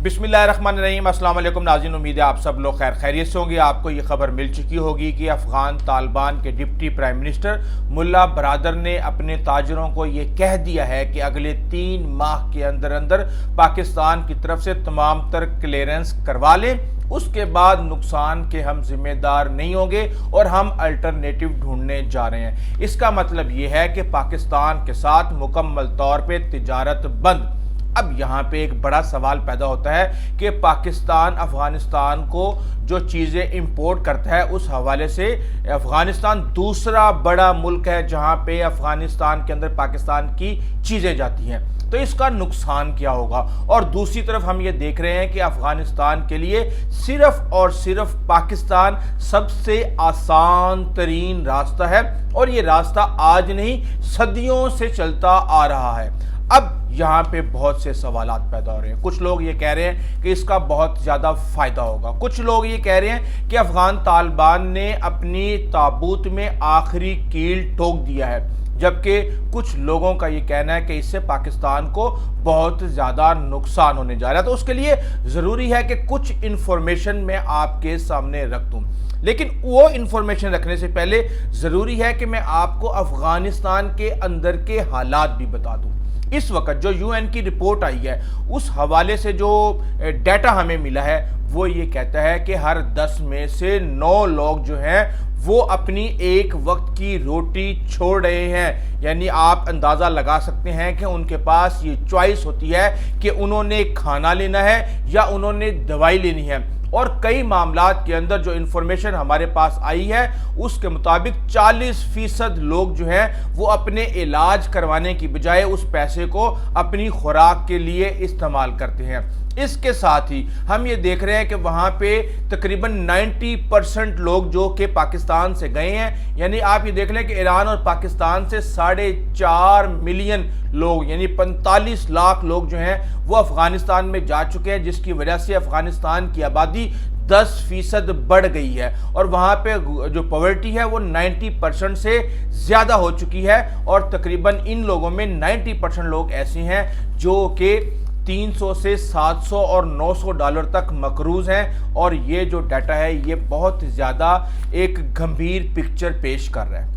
बिस्मिल्लाहिर्रहमानिर्रहीम। अस्सलाम वालेकुम नाज़रीन, उम्मीद है आप सब लोग खैर खैरियत से होंगे। आपको ये खबर मिल चुकी होगी कि अफ़गान तालिबान के डिप्टी प्राइम मिनिस्टर मुल्ला बरादर ने अपने ताजरों को ये कह दिया है कि अगले 3 माह के अंदर अंदर पाकिस्तान की तरफ से तमाम तर क्लियरेंस करवा लें, उसके बाद नुकसान के हम जिम्मेदार नहीं होंगे और हम अल्टरनेटिव ढूंढने जा रहे हैं। इसका मतलब ये है कि पाकिस्तान के साथ मुकम्मल तौर पे तिजारत बंद। अब यहाँ पे एक बड़ा सवाल पैदा होता है कि पाकिस्तान अफगानिस्तान को जो चीज़ें इंपोर्ट करता है, उस हवाले से अफगानिस्तान दूसरा बड़ा मुल्क है जहाँ पे अफगानिस्तान के अंदर पाकिस्तान की चीज़ें जाती हैं, तो इसका नुकसान क्या होगा। और दूसरी तरफ हम ये देख रहे हैं कि अफगानिस्तान के लिए सिर्फ और सिर्फ पाकिस्तान सबसे आसान तरीन रास्ता है और ये रास्ता आज नहीं सदियों से चलता आ रहा है। अब यहाँ पे बहुत से सवालात पैदा हो रहे हैं। कुछ लोग ये कह रहे हैं कि इसका बहुत ज़्यादा फ़ायदा होगा, कुछ लोग ये कह रहे हैं कि अफ़गान तालिबान ने अपनी ताबूत में आखिरी कील ठोक दिया है, जबकि कुछ लोगों का ये कहना है कि इससे पाकिस्तान को बहुत ज़्यादा नुकसान होने जा रहा है। तो उसके लिए ज़रूरी है कि कुछ इन्फॉर्मेशन मैं आपके सामने रख दूँ, लेकिन वो इन्फॉर्मेशन रखने से पहले ज़रूरी है कि मैं आपको अफ़गानिस्तान के अंदर के हालात भी बता दूँ। इस वक्त जो यूएन की रिपोर्ट आई है, उस हवाले से जो डाटा हमें मिला है वो ये कहता है कि हर 10 में से 9 लोग जो हैं वो अपनी एक वक्त की रोटी छोड़ रहे हैं। यानी आप अंदाज़ा लगा सकते हैं कि उनके पास ये चॉइस होती है कि उन्होंने खाना लेना है या उन्होंने दवाई लेनी है। और कई मामलात के अंदर जो इन्फॉर्मेशन हमारे पास आई है उसके मुताबिक 40% लोग जो हैं वो अपने इलाज करवाने की बजाय उस पैसे को अपनी खुराक के लिए इस्तेमाल करते हैं। इसके साथ ही हम ये देख रहे हैं कि वहाँ पे तकरीबन 90% लोग जो कि पाकिस्तान से गए हैं, यानी आप ये देख लें कि ईरान और पाकिस्तान से 4.5 मिलियन लोग यानी 45 लाख लोग जो हैं वो अफ़गानिस्तान में जा चुके हैं, जिसकी वजह से अफ़गानिस्तान की आबादी 10% बढ़ गई है और वहाँ पे जो पॉवर्टी है वो 90% से ज़्यादा हो चुकी है। और तकरीबन इन लोगों में 90% लोग ऐसे हैं जो कि 300 से 700 और 900 डॉलर तक मकरूज़ हैं। और ये जो डाटा है ये बहुत ज़्यादा एक गंभीर पिक्चर पेश कर रहा है।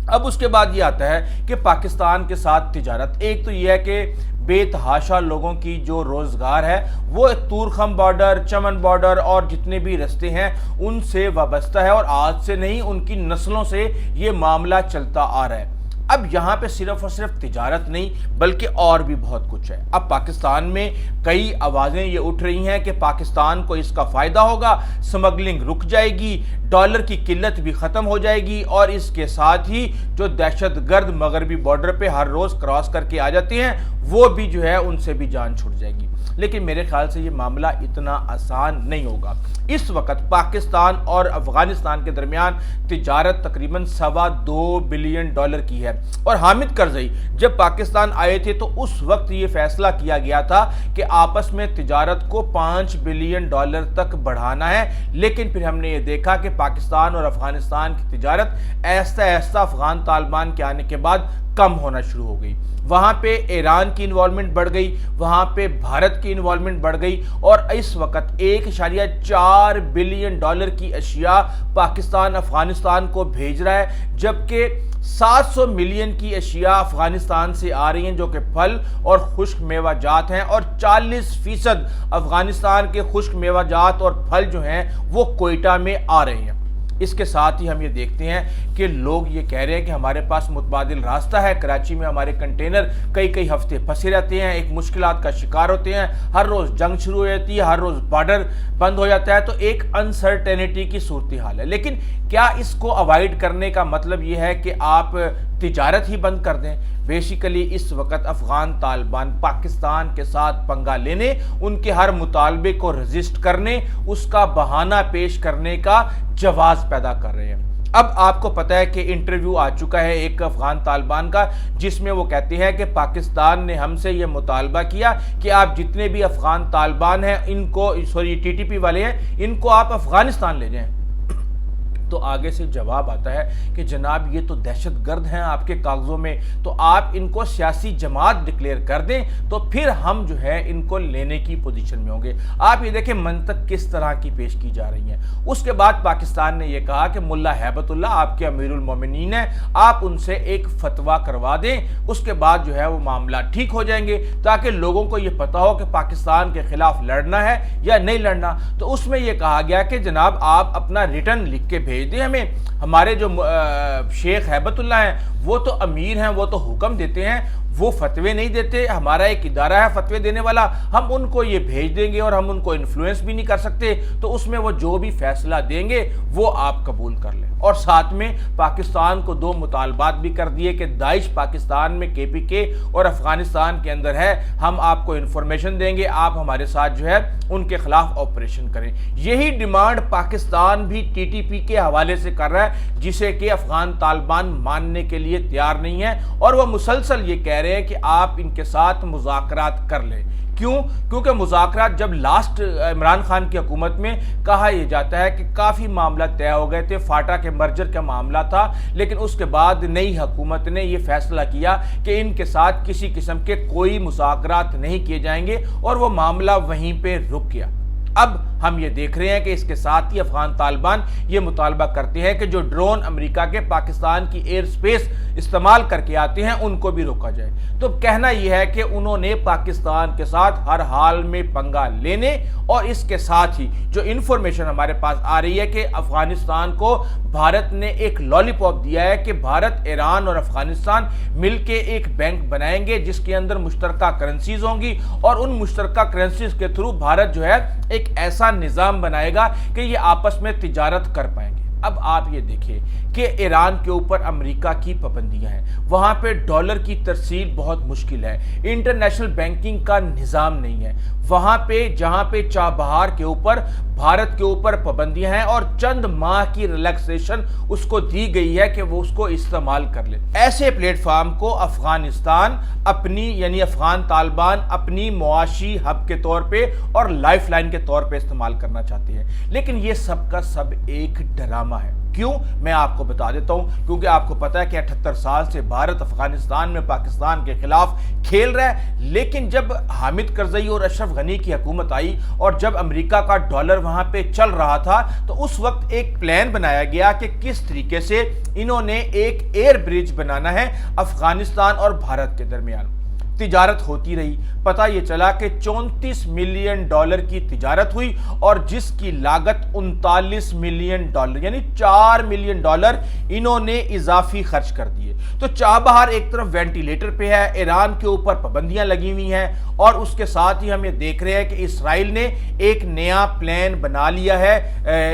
अब उसके बाद ये आता है कि पाकिस्तान के साथ तिजारत, एक तो ये है कि बेतहाशा लोगों की जो रोज़गार है वो तूरखम बॉर्डर, चमन बॉर्डर और जितने भी रास्ते हैं उनसे वाबस्ता है और आज से नहीं उनकी नस्लों से ये मामला चलता आ रहा है। अब यहाँ पे सिर्फ और सिर्फ तिजारत नहीं बल्कि और भी बहुत कुछ है। अब पाकिस्तान में कई आवाज़ें ये उठ रही हैं कि पाकिस्तान को इसका फ़ायदा होगा, स्मगलिंग रुक जाएगी, डॉलर की किल्लत भी ख़त्म हो जाएगी और इसके साथ ही जो दहशतगर्द मगरबी बॉर्डर पे हर रोज़ क्रॉस करके आ जाते हैं वो भी जो है उनसे भी जान छूट जाएगी। लेकिन मेरे ख्याल से ये मामला इतना आसान नहीं होगा। इस वक्त पाकिस्तान और अफ़गानिस्तान के दरमियान तिजारत तकरीबन $2.25 बिलियन की है। और हामिद करज़ई जब पाकिस्तान आए थे तो उस वक्त ये फैसला किया गया था कि आपस में तिजारत को $5 बिलियन तक बढ़ाना है, लेकिन फिर हमने ये देखा कि पाकिस्तान और अफ़गानिस्तान की तिजारत ऐसा ऐसा अफ़गान तालिबान के आने के बाद कम होना शुरू हो गई। वहाँ पे ईरान की इन्वॉल्वमेंट बढ़ गई, वहाँ पे भारत की इन्वॉल्वमेंट बढ़ गई और इस वक्त $1.4 बिलियन की अशिया पाकिस्तान अफ़गानिस्तान को भेज रहा है, जबकि 700 मिलियन की अशिया अफ़गानिस्तान से आ रही हैं जो कि फल और खुश्क मेवाजात हैं और 40% अफ़गानिस्तान के खुश्क मेवाजात और फल जो हैं वो कोयटा में आ रहे हैं। इसके साथ ही हम ये देखते हैं कि लोग ये कह रहे हैं कि हमारे पास मुतबादिल रास्ता है, कराची में हमारे कंटेनर कई हफ्ते फंसे रहते हैं, एक मुश्किलात का शिकार होते हैं, हर रोज़ जंग शुरू हो जाती है, हर रोज़ बॉर्डर बंद हो जाता है, तो एक अनसर्टेनिटी की सूरत हाल है। लेकिन क्या इसको अवॉइड करने का मतलब ये है कि आप तिजारत ही बंद कर दें? बेसिकली इस वक्त अफ़गान तालिबान पाकिस्तान के साथ पंगा लेने, उनके हर मुतालबे को रजिस्ट करने, उसका बहाना पेश करने का जवाब पैदा कर रहे हैं। अब आपको पता है कि इंटरव्यू आ चुका है एक अफ़गान तालिबान का, जिसमें वो कहते हैं कि पाकिस्तान ने हमसे ये मुतालबा किया कि आप जितने भी अफ़गान तालिबान हैं इनको, सॉरी टीटीपी वाले हैं, इनको आप अफ़गानिस्तान ले जाएं। تو آگے سے جواب آتا ہے کہ جناب یہ تو دہشت گرد ہیں آپ کے کاغذوں میں، تو آپ ان کو سیاسی جماعت ڈکلیئر کر دیں تو پھر ہم جو ہے ان کو لینے کی پوزیشن میں ہوں گے۔ آپ یہ دیکھیں منطق کس طرح کی پیش کی جا رہی ہیں۔ اس کے بعد پاکستان نے یہ کہا کہ ملا ہیبت اللہ آپ کے امیر المومنین ہیں، آپ ان سے ایک فتویٰ کروا دیں، اس کے بعد جو ہے وہ معاملہ ٹھیک ہو جائیں گے، تاکہ لوگوں کو یہ پتہ ہو کہ پاکستان کے خلاف لڑنا ہے یا نہیں لڑنا۔ تو اس میں یہ کہا گیا کہ جناب آپ اپنا ریٹرن لکھ کے بھیج دیں ہمیں، ہمارے جو شیخ ہیبت اللہ ہیں وہ تو امیر ہیں، وہ تو حکم دیتے ہیں، وہ فتوے نہیں دیتے، ہمارا ایک ادارہ ہے فتوے دینے والا، ہم ان کو یہ بھیج دیں گے اور ہم ان کو انفلوئنس بھی نہیں کر سکتے، تو اس میں وہ جو بھی فیصلہ دیں گے وہ آپ قبول کر لیں۔ اور ساتھ میں پاکستان کو 2 مطالبات بھی کر دیے کہ داعش پاکستان میں KPK اور افغانستان کے اندر ہے، ہم آپ کو انفارمیشن دیں گے، آپ ہمارے ساتھ جو ہے ان کے خلاف آپریشن کریں۔ یہی ڈیمانڈ پاکستان بھی TTP کے حوالے سے کر رہا ہے، جسے کہ افغان طالبان ماننے کے لیے تیار نہیں ہے، اور وہ مسلسل یہ کہہ رہے ہیں کہ آپ ان کے ساتھ مذاکرات کر لیں۔ کیوں؟ کیونکہ مذاکرات جب لاسٹ عمران خان کی حکومت میں کہا یہ جاتا ہے کہ کافی معاملہ طے ہو گئے تھے، فاٹا کے مرجر کا معاملہ تھا، لیکن اس کے بعد نئی حکومت نے یہ فیصلہ کیا کہ ان کے ساتھ کسی قسم کے کوئی مذاکرات نہیں کیے جائیں گے، اور وہ معاملہ وہیں پہ رک گیا۔ اب ہم یہ دیکھ رہے ہیں کہ اس کے ساتھ ہی افغان طالبان یہ مطالبہ کرتے ہیں کہ جو ڈرون امریکہ کے پاکستان کی ایئر سپیس استعمال کر کے آتے ہیں ان کو بھی روکا جائے۔ تو کہنا یہ ہے کہ انہوں نے پاکستان کے ساتھ ہر حال میں پنگا لینے، اور اس کے ساتھ ہی جو انفارمیشن ہمارے پاس آ رہی ہے کہ افغانستان کو بھارت نے ایک لالی پاپ دیا ہے کہ بھارت، ایران اور افغانستان مل کے ایک بینک بنائیں گے جس کے اندر مشترکہ کرنسیز ہوں گی، اور ان مشترکہ کرنسیز کے تھرو بھارت جو ہے ایک ایسا نظام بنائے گا کہ یہ آپس میں تجارت کر پائیں گے۔ اب آپ یہ دیکھیں کہ ایران کے اوپر امریکہ کی پابندیاں ہیں، وہاں پہ ڈالر کی ترسیل بہت مشکل ہے، انٹرنیشنل بینکنگ کا نظام نہیں ہے، وہاں پہ جہاں پہ چابہار کے اوپر بھارت کے اوپر پابندیاں ہیں اور چند ماہ کی ریلیکسیشن اس کو دی گئی ہے کہ وہ اس کو استعمال کر لے۔ ایسے پلیٹ فارم کو افغانستان اپنی یعنی افغان طالبان اپنی معاشی ہب کے طور پہ اور لائف لائن کے طور پہ استعمال کرنا چاہتے ہیں، لیکن یہ سب کا سب ایک ڈرامہ ہے۔ کیوں؟ میں آپ کو بتا دیتا ہوں، کیونکہ آپ کو پتا ہے کہ 78 سال سے بھارت افغانستان میں پاکستان کے خلاف کھیل رہا ہے، لیکن جب حامد کرزئی اور اشرف غنی کی حکومت آئی اور جب امریکہ کا ڈالر وہاں پہ چل رہا تھا تو اس وقت ایک پلان بنایا گیا کہ کس طریقے سے انہوں نے ایک ایئر برج بنانا ہے افغانستان اور بھارت کے درمیان۔ تجارت ہوتی رہی، پتہ یہ چلا کہ 34 ملین ڈالر کی تجارت ہوئی، اور جس کی لاگت 39 ملین ڈالر یعنی 4 ملین ڈالر انہوں نے اضافی خرچ کر دیے۔ تو چابہار ایک طرف وینٹیلیٹر پہ ہے، ایران کے اوپر پابندیاں لگی ہوئی ہیں، اور اس کے ساتھ ہی ہم یہ دیکھ رہے ہیں کہ اسرائیل نے ایک نیا پلان بنا لیا ہے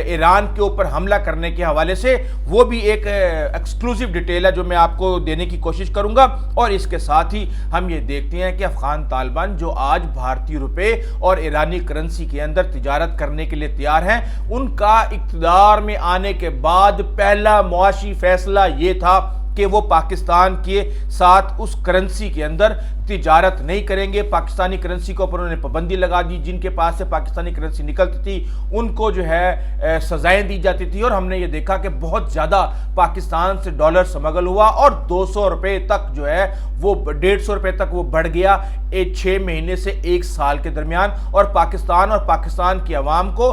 ایران کے اوپر حملہ کرنے کے حوالے سے، وہ بھی ایک ایکسکلوسیو ڈیٹیل ہے جو میں آپ کو دینے کی کوشش کروں گا۔ اور اس کے ساتھ ہی ہم یہ دیکھتے ہیں کہ افغان طالبان جو آج بھارتی روپے اور ایرانی کرنسی کے اندر تجارت کرنے کے لیے تیار ہیں، ان کا اقتدار میں آنے کے بعد پہلا معاشی فیصلہ یہ تھا کہ وہ پاکستان کے ساتھ اس کرنسی کے اندر تجارت نہیں کریں گے۔ پاکستانی کرنسی کے اوپر انہوں نے پابندی لگا دی، جن کے پاس سے پاکستانی کرنسی نکلتی تھی ان کو جو ہے سزائیں دی جاتی تھی، اور ہم نے یہ دیکھا کہ بہت زیادہ پاکستان سے ڈالر سمگل ہوا اور 200 روپے تک جو ہے وہ 150 روپے تک وہ بڑھ گیا 6 مہینے سے 1 سال کے درمیان، اور پاکستان کی عوام کو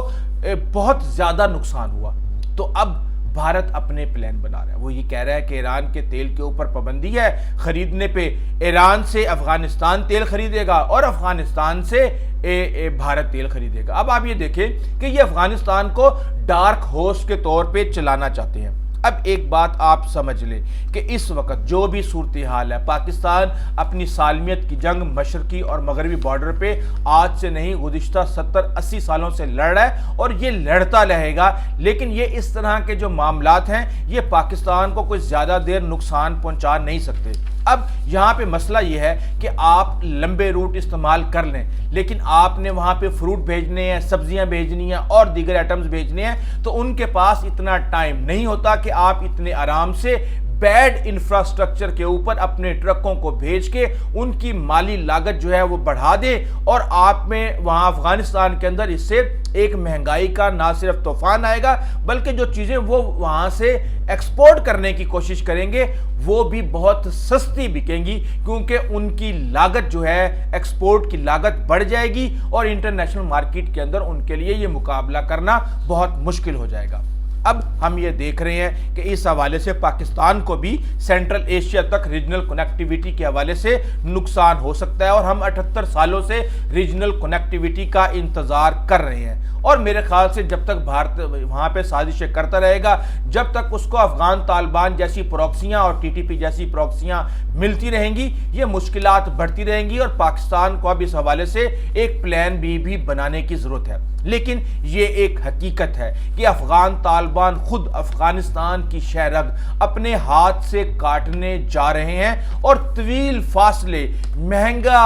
بہت زیادہ نقصان ہوا۔ تو اب بھارت اپنے پلان بنا رہا ہے، وہ یہ کہہ رہا ہے کہ ایران کے تیل کے اوپر پابندی ہے خریدنے پہ، ایران سے افغانستان تیل خریدے گا اور افغانستان سے بھارت تیل خریدے گا۔ اب آپ یہ دیکھیں کہ یہ افغانستان کو ڈارک ہورس کے طور پہ چلانا چاہتے ہیں۔ اب ایک بات آپ سمجھ لیں کہ اس وقت جو بھی صورتحال ہے، پاکستان اپنی سالمیت کی جنگ مشرقی اور مغربی بارڈر پہ آج سے نہیں گزشتہ 70-80 سالوں سے لڑ رہا ہے، اور یہ لڑتا رہے گا، لیکن یہ اس طرح کے جو معاملات ہیں یہ پاکستان کو کوئی زیادہ دیر نقصان پہنچا نہیں سکتے۔ اب یہاں پہ مسئلہ یہ ہے کہ آپ لمبے روٹ استعمال کر لیں، لیکن آپ نے وہاں پہ فروٹ بھیجنے ہیں، سبزیاں بھیجنی ہیں اور دیگر آئٹمز بھیجنے ہیں، تو ان کے پاس اتنا ٹائم نہیں ہوتا کہ آپ اتنے آرام سے बैड इंफ्रास्ट्रक्चर के ऊपर अपने ट्रकों को भेज के उनकी माली लागत जो है वो बढ़ा दे, और आप में वहां अफगानिस्तान के अंदर इससे एक महंगाई का ना सिर्फ तूफान आएगा, बल्कि जो चीजें वो वहां से एक्सपोर्ट करने की कोशिश करेंगे वो भी बहुत सस्ती बिकेंगी, क्योंकि उनकी लागत जो है एक्सपोर्ट की लागत बढ़ जाएगी और इंटरनेशनल मार्केट के अंदर उनके लिए ये मुकाबला करना बहुत मुश्किल हो जाएगा। अब हम ये देख रहे हैं कि इस हवाले से पाकिस्तान को भी सेंट्रल एशिया तक रीजनल कनेक्टिविटी के हवाले से नुकसान हो सकता है, और हम 78 सालों से रीजनल कनेक्टिविटी का इंतजार कर रहे हैं। और मेरे ख्याल से जब तक भारत वहां पे साजिशें करता रहेगा, जब तक उसको अफगान तालिबान जैसी प्रॉक्सियां और टीटीपी जैसी प्रॉक्सियां मिलती रहेंगी, ये मुश्किलात बढ़ती रहेंगी, और पाकिस्तान को अब इस हवाले से एक प्लान बी भी बनाने की जरूरत है। लेकिन ये एक हकीकत है कि अफगान तालिबान खुद अफगानिस्तान की शहरग अपने हाथ से काटने जा रहे हैं, और तवील फासले, महंगा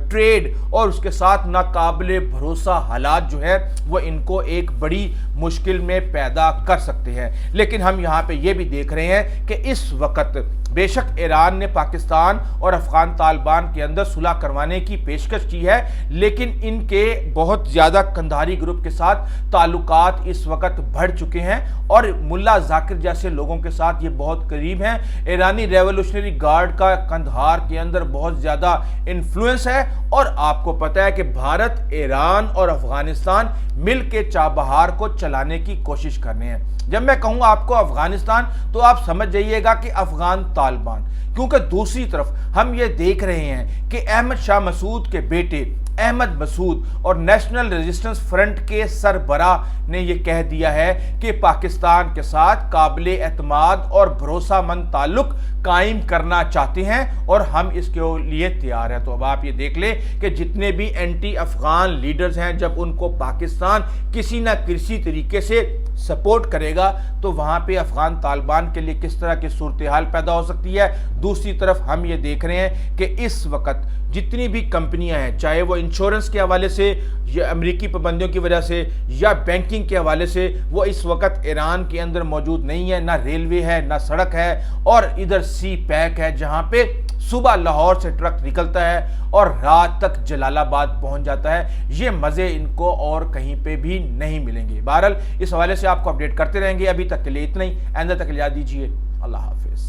ट्रेड और उसके साथ नाकाबिले भरोसा हालात जो है वो इनको एक बड़ी मुश्किल में पैदा कर सकते हैं। लेकिन हम यहाँ पे ये भी देख रहे हैं कि इस वक्त बेशक ईरान ने पाकिस्तान और अफगान तालिबान के अंदर सुलह करवाने की पेशकश की है, लेकिन इनके बहुत ज़्यादा कंधारी ग्रुप के साथ ताल्लुकात इस वक्त बढ़ चुके हैं, और मुल्ला जाकिर जैसे लोगों के साथ ये बहुत करीब हैं। ईरानी रेवोल्यूशनरी गार्ड का कंधार के अंदर बहुत ज़्यादा इन्फ्लुएंस है, और आपको पता है कि भारत, ईरान और अफगानिस्तान मिल के चाबहार को चलाने की कोशिश कर रहे हैं। जब मैं कहूँ आपको अफगानिस्तान, तो आप समझ जाइएगा कि अफगान तालिबान, क्योंकि दूसरी तरफ हम ये देख रहे हैं कि अहमद शाह मसूद के बेटे अहमद मसूद और नेशनल रेजिस्टेंस फ्रंट के सरबराह ने यह कह दिया है कि पाकिस्तान के साथ काबिले एतमाद और भरोसामंद ताल्लुक कायम करना चाहते हैं, और हम इसके लिए तैयार हैं। तो अब आप ये देख लें कि जितने भी एंटी अफगान लीडर्स हैं, जब उनको पाकिस्तान किसी ना किसी तरीके से सपोर्ट करेगा, तो वहाँ पे अफगान तालिबान के लिए किस तरह की सूरत हाल पैदा हो सकती है। दूसरी तरफ हम ये देख रहे हैं कि इस वक्त जितनी भी कंपनियां हैं, चाहे वो इंश्योरेंस के हवाले से या अमेरिकी पाबंदियों की वजह से या बैंकिंग के हवाले से, वो इस वक्त ईरान के अंदर मौजूद नहीं है। ना रेलवे है, ना सड़क है, और इधर सी पैक है, जहाँ पे सुबह लाहौर से ट्रक निकलता है और रात तक जलालाबाद पहुंच जाता है। ये मज़े इनको और कहीं पे भी नहीं मिलेंगे। बहरहाल इस हवाले से आपको अपडेट करते रहेंगे। अभी तक के लिए इतना ही। आइंदा तक इजाज़त दीजिए। अल्लाह हाफिज़।